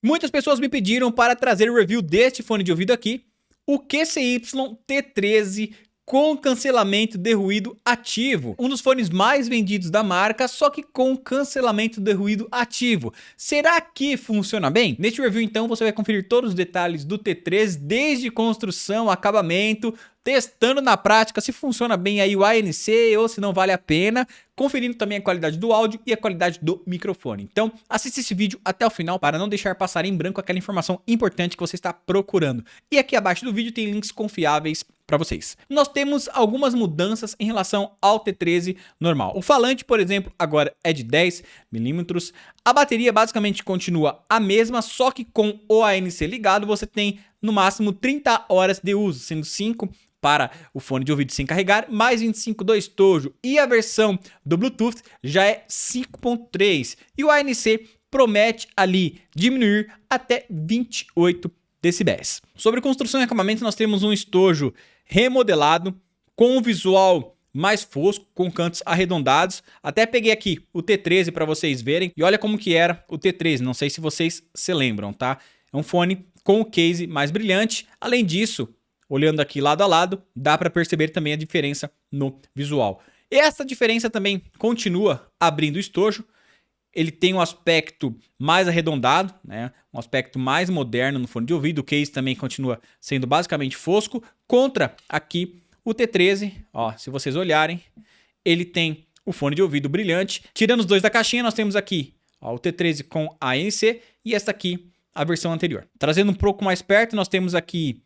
Muitas pessoas me pediram para trazer o review deste fone de ouvido aqui, o QCY T13 com cancelamento de ruído ativo. Um dos fones mais vendidos da marca, só que com cancelamento de ruído ativo. Será que funciona bem? Neste review então você vai conferir todos os detalhes do T13, desde construção, acabamento, testando na prática se funciona bem aí o ANC ou se não vale a pena, conferindo também a qualidade do áudio e a qualidade do microfone. Então assista esse vídeo até o final para não deixar passar em branco aquela informação importante que você está procurando. E aqui abaixo do vídeo tem links confiáveis para vocês. Nós temos algumas mudanças em relação ao T13 normal. O falante, por exemplo, agora é de 10 milímetros. A bateria basicamente continua a mesma, só que com o ANC ligado você tem no máximo 30 horas de uso, sendo 5 para o fone de ouvido sem carregar, mais 25 do estojo, e a versão do Bluetooth já é 5.3. E o ANC promete ali diminuir até 28 decibéis. Sobre construção e acabamento, nós temos um estojo remodelado com um visual mais fosco, com cantos arredondados. Até peguei aqui o T13 para vocês verem e olha como que era o T13, não sei se vocês se lembram, tá? É um fone com o case mais brilhante. Além disso, olhando aqui lado a lado, dá para perceber também a diferença no visual. E essa diferença também continua abrindo o estojo. Ele tem um aspecto mais arredondado, né? Um aspecto mais moderno no fone de ouvido. O case também continua sendo basicamente fosco. Contra aqui o T13, ó, se vocês olharem, ele tem o fone de ouvido brilhante. Tirando os dois da caixinha, nós temos aqui ó, o T13 com ANC e esta aqui a versão anterior. Trazendo um pouco mais perto, nós temos aqui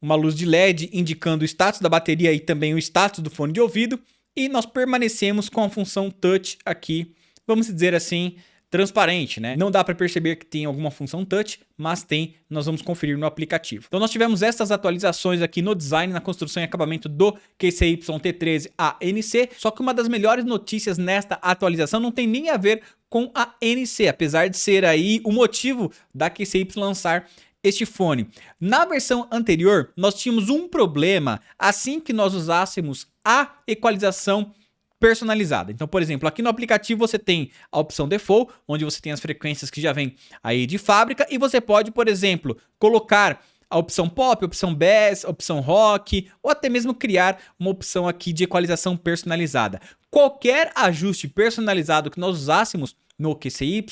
uma luz de LED indicando o status da bateria e também o status do fone de ouvido. E nós permanecemos com a função touch aqui, vamos dizer assim, transparente, né? Não dá para perceber que tem alguma função touch, mas tem, nós vamos conferir no aplicativo. Então nós tivemos essas atualizações aqui no design, na construção e acabamento do QCY T13 ANC, só que uma das melhores notícias nesta atualização não tem nem a ver com a ANC, apesar de ser aí o motivo da QCY lançar este fone. Na versão anterior, nós tínhamos um problema assim que nós usássemos a equalização personalizada. Então, por exemplo, aqui no aplicativo você tem a opção Default, onde você tem as frequências que já vem aí de fábrica, e você pode, por exemplo, colocar a opção Pop, opção Bass, opção Rock, ou até mesmo criar uma opção aqui de equalização personalizada. Qualquer ajuste personalizado que nós usássemos no QCY,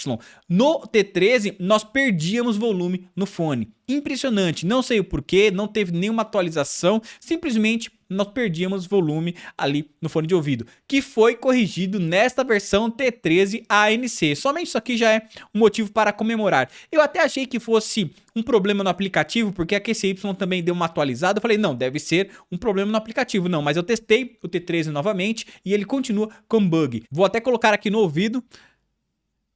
no T13 nós perdíamos volume no fone. Impressionante, não sei o porquê, não teve nenhuma atualização, simplesmente nós perdíamos volume ali no fone de ouvido, que foi corrigido nesta versão T13 ANC. Somente isso aqui já é um motivo para comemorar. Eu até achei que fosse um problema no aplicativo, porque a QCY também deu uma atualizada. Eu falei, não, deve ser um problema no aplicativo. Não, mas eu testei o T13 novamente e ele continua com bug. Vou até colocar aqui no ouvido.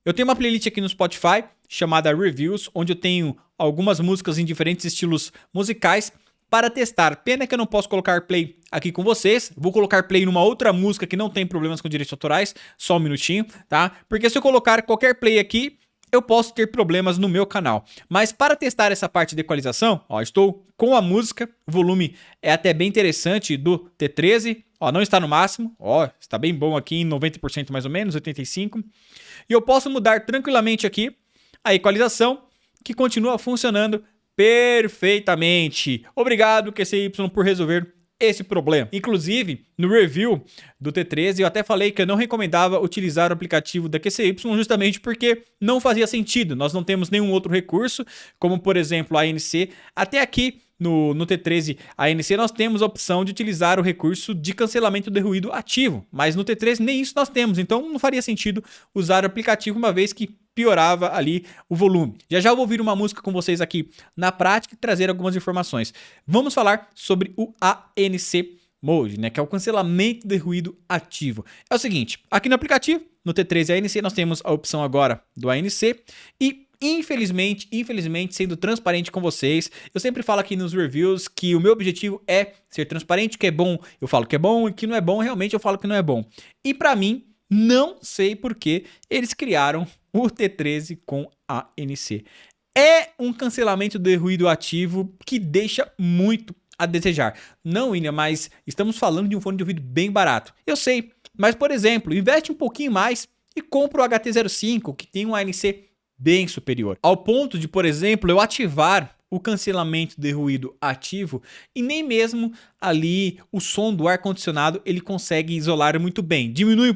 Eu tenho uma playlist aqui no Spotify chamada Reviews, onde eu tenho algumas músicas em diferentes estilos musicais para testar. Pena que eu não posso colocar play aqui com vocês. Vou colocar play numa outra música que não tem problemas com direitos autorais. Só um minutinho, tá? Porque se eu colocar qualquer play aqui, eu posso ter problemas no meu canal. Mas para testar essa parte de equalização, ó, estou com a música. O volume é até bem interessante do T13. Ó, não está no máximo. Ó, está bem bom aqui em 90% mais ou menos, 85%. E eu posso mudar tranquilamente aqui a equalização, que continua funcionando perfeitamente. Obrigado, QCY, por resolver esse problema. Inclusive, no review do T13, eu até falei que eu não recomendava utilizar o aplicativo da QCY justamente porque não fazia sentido. Nós não temos nenhum outro recurso, como por exemplo a ANC. Até aqui no T13 ANC nós temos a opção de utilizar o recurso de cancelamento de ruído ativo, mas no T13 nem isso nós temos, então não faria sentido usar o aplicativo uma vez que piorava ali o volume. Já já vou ouvir uma música com vocês aqui na prática e trazer algumas informações. Vamos falar sobre o ANC Mode, né, que é o cancelamento de ruído ativo. É o seguinte, aqui no aplicativo, no T13 ANC, nós temos a opção agora do ANC e infelizmente, sendo transparente com vocês, eu sempre falo aqui nos reviews que o meu objetivo é ser transparente, que é bom, eu falo que é bom, e que não é bom, realmente eu falo que não é bom. E pra mim, não sei por que eles criaram o T13 com ANC. É um cancelamento de ruído ativo que deixa muito a desejar. Não, William, mas estamos falando de um fone de ouvido bem barato. Eu sei, mas por exemplo, investe um pouquinho mais e compra o HT05, que tem um ANC bem superior. Ao ponto de, por exemplo, eu ativar o cancelamento de ruído ativo e nem mesmo ali o som do ar-condicionado ele consegue isolar muito bem. Diminui um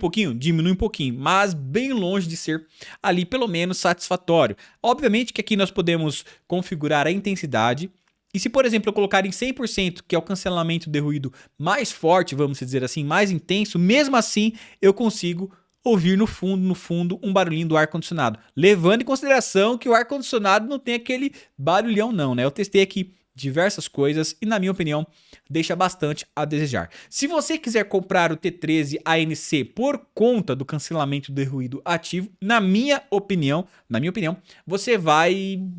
pouquinho, mas bem longe de ser ali pelo menos satisfatório. Obviamente que aqui nós podemos configurar a intensidade. E se, por exemplo, eu colocar em 100%, que é o cancelamento de ruído mais forte, vamos dizer assim, mais intenso, mesmo assim eu consigo ouvir no fundo, um barulhinho do ar-condicionado. Levando em consideração que o ar-condicionado não tem aquele barulhão não, né? Eu testei aqui diversas coisas e, na minha opinião, deixa bastante a desejar. Se você quiser comprar o T13 ANC por conta do cancelamento de ruído ativo, na minha opinião, você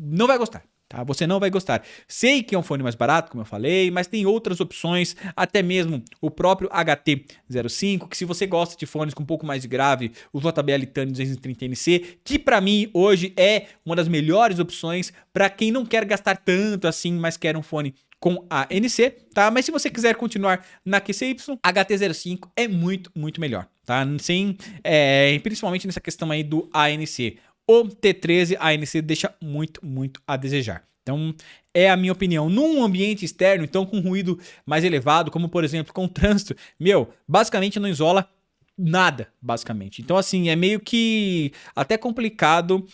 não vai gostar. Tá? Você não vai gostar. Sei que é um fone mais barato, como eu falei, mas tem outras opções, até mesmo o próprio HT05, que se você gosta de fones com um pouco mais de grave, o JBL Titanium 230NC, que para mim hoje é uma das melhores opções para quem não quer gastar tanto assim, mas quer um fone com ANC, tá? Mas se você quiser continuar na QCY, HT05 é muito, muito melhor, tá? Sim, principalmente nessa questão aí do ANC. O T13 ANC deixa muito, muito a desejar. Então, é a minha opinião. Num ambiente externo, então com ruído mais elevado, como por exemplo com trânsito, basicamente não isola nada, basicamente. Então, assim, é meio que até complicado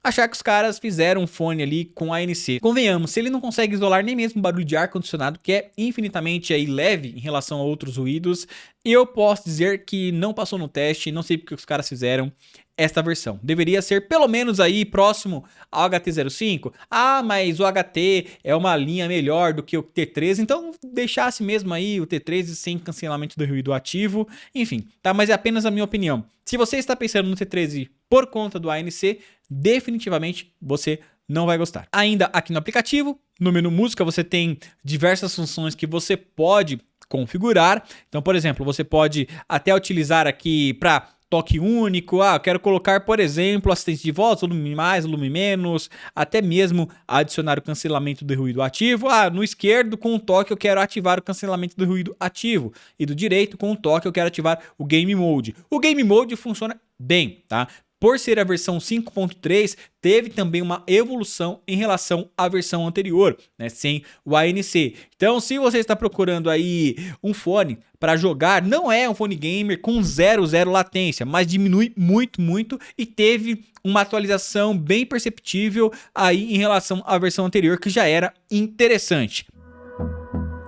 achar que os caras fizeram um fone ali com ANC. Convenhamos, se ele não consegue isolar nem mesmo barulho de ar-condicionado, que é infinitamente aí leve em relação a outros ruídos, eu posso dizer que não passou no teste, não sei porque os caras fizeram esta versão. Deveria ser pelo menos aí próximo ao HT05. Ah, mas o HT é uma linha melhor do que o T13, então deixasse mesmo aí o T13 sem cancelamento do ruído ativo. Enfim, tá? Mas é apenas a minha opinião. Se você está pensando no T13 por conta do ANC, definitivamente você não vai gostar. Ainda aqui no aplicativo, no menu música, você tem diversas funções que você pode configurar. Então, por exemplo, você pode até utilizar aqui para toque único, eu quero colocar, por exemplo, assistente de voz, volume mais, volume menos, até mesmo adicionar o cancelamento do ruído ativo. No esquerdo, com um toque, eu quero ativar o cancelamento do ruído ativo. E do direito, com um toque, eu quero ativar o Game Mode. O Game Mode funciona bem, tá? Por ser a versão 5.3, teve também uma evolução em relação à versão anterior, né, sem o ANC. Então, se você está procurando aí um fone para jogar, não é um fone gamer com 0 latência, mas diminui muito, muito e teve uma atualização bem perceptível aí em relação à versão anterior, que já era interessante.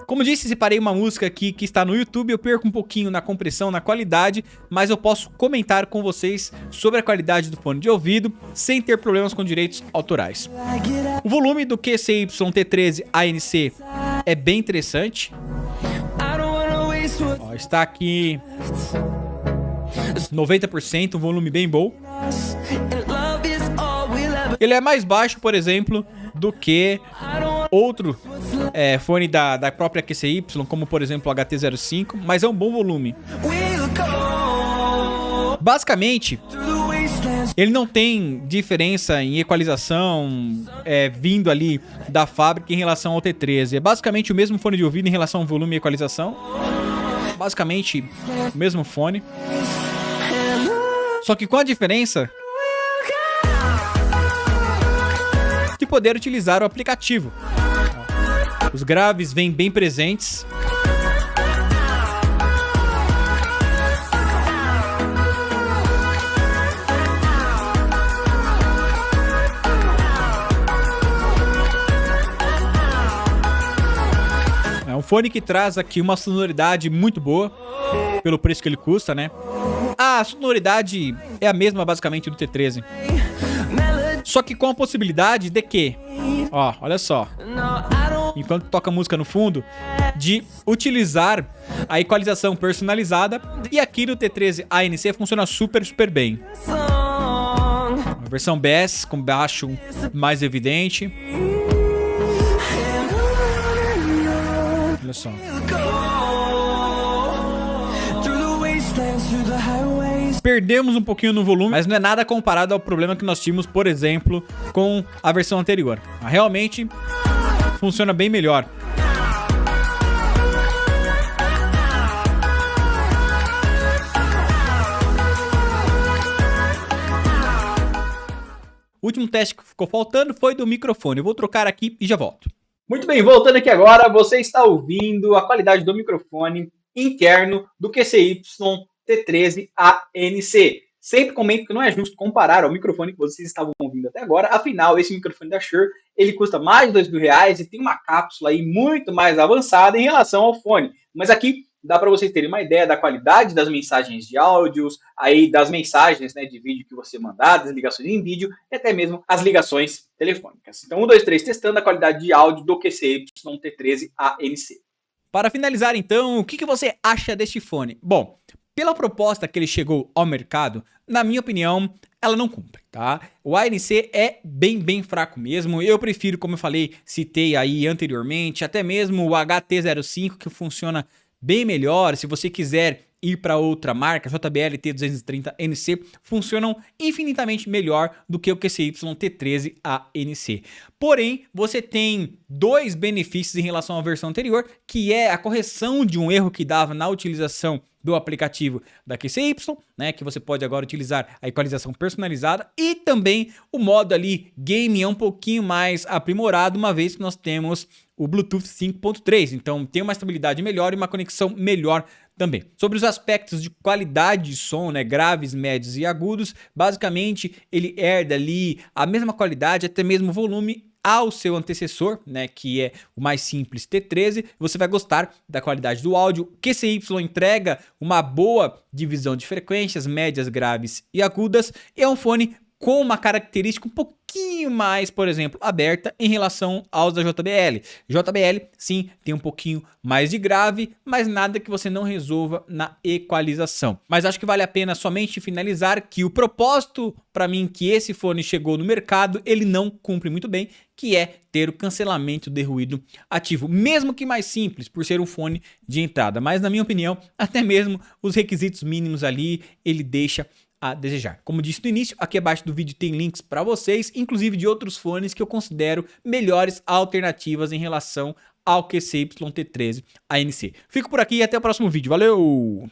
Como disse, separei uma música aqui que está no YouTube, eu perco um pouquinho na compressão, na qualidade, mas eu posso comentar com vocês sobre a qualidade do fone de ouvido sem ter problemas com direitos autorais. O volume do QCY T13 ANC é bem interessante. Está aqui 90%, um volume bem bom. Ele é mais baixo, por exemplo, do que outro fone da própria QCY, como por exemplo o HT05, mas é um bom volume. Basicamente, ele não tem diferença em equalização vindo ali da fábrica em relação ao T13. É basicamente o mesmo fone de ouvido em relação ao volume e equalização. Basicamente o mesmo fone. Só que com a diferença de poder utilizar o aplicativo. Os graves vêm bem presentes. É um fone que traz aqui uma sonoridade muito boa, pelo preço que ele custa, né? A sonoridade é a mesma basicamente do T13. Só que com a possibilidade de que, olha só, enquanto toca música no fundo, de utilizar a equalização personalizada, e aqui no T13 ANC funciona super, super bem. A versão bass com baixo mais evidente. Olha só. Perdemos um pouquinho no volume, mas não é nada comparado ao problema que nós tínhamos, por exemplo, com a versão anterior. Realmente funciona bem melhor. O último teste que ficou faltando foi do microfone. Eu vou trocar aqui e já volto. Muito bem, voltando aqui agora, você está ouvindo a qualidade do microfone interno do QCY T13 ANC. Sempre comento que não é justo comparar ao microfone que vocês estavam ouvindo até agora. Afinal, esse microfone da Shure, ele custa mais de R$2.000 e tem uma cápsula aí muito mais avançada em relação ao fone. Mas aqui dá para vocês terem uma ideia da qualidade das mensagens de áudios, aí das mensagens, né, de vídeo que você mandar, das ligações em vídeo e até mesmo as ligações telefônicas. Então, 1, 2, 3, testando a qualidade de áudio do QCY T13 ANC. Para finalizar, então, o que você acha deste fone? Bom, pela proposta que ele chegou ao mercado, na minha opinião, ela não cumpre, tá? O ANC é bem fraco mesmo. Eu prefiro, como eu falei, citei aí anteriormente, até mesmo o HT05, que funciona bem melhor. Se você quiser ir para outra marca, JBL T230NC, funcionam infinitamente melhor do que o QCY T13 ANC. Porém, você tem dois benefícios em relação à versão anterior, que é a correção de um erro que dava na utilização do aplicativo da QCY, né, que você pode agora utilizar a equalização personalizada, e também o modo ali game é um pouquinho mais aprimorado, uma vez que nós temos o Bluetooth 5.3, então tem uma estabilidade melhor e uma conexão melhor também. Sobre os aspectos de qualidade de som, né, graves, médios e agudos, basicamente ele herda ali a mesma qualidade, até mesmo volume ao seu antecessor, né, que é o mais simples T13, você vai gostar da qualidade do áudio. O QCY entrega uma boa divisão de frequências, médias, graves e agudas, e é um fone com uma característica um pouquinho mais, por exemplo, aberta em relação aos da JBL. JBL, sim, tem um pouquinho mais de grave, mas nada que você não resolva na equalização. Mas acho que vale a pena somente finalizar que o propósito, para mim, que esse fone chegou no mercado, ele não cumpre muito bem, que é ter o cancelamento de ruído ativo, mesmo que mais simples, por ser um fone de entrada. Mas, na minha opinião, até mesmo os requisitos mínimos ali, ele deixa a desejar. Como disse no início, aqui abaixo do vídeo tem links para vocês, inclusive de outros fones que eu considero melhores alternativas em relação ao QCY T13 ANC. Fico por aqui e até o próximo vídeo. Valeu!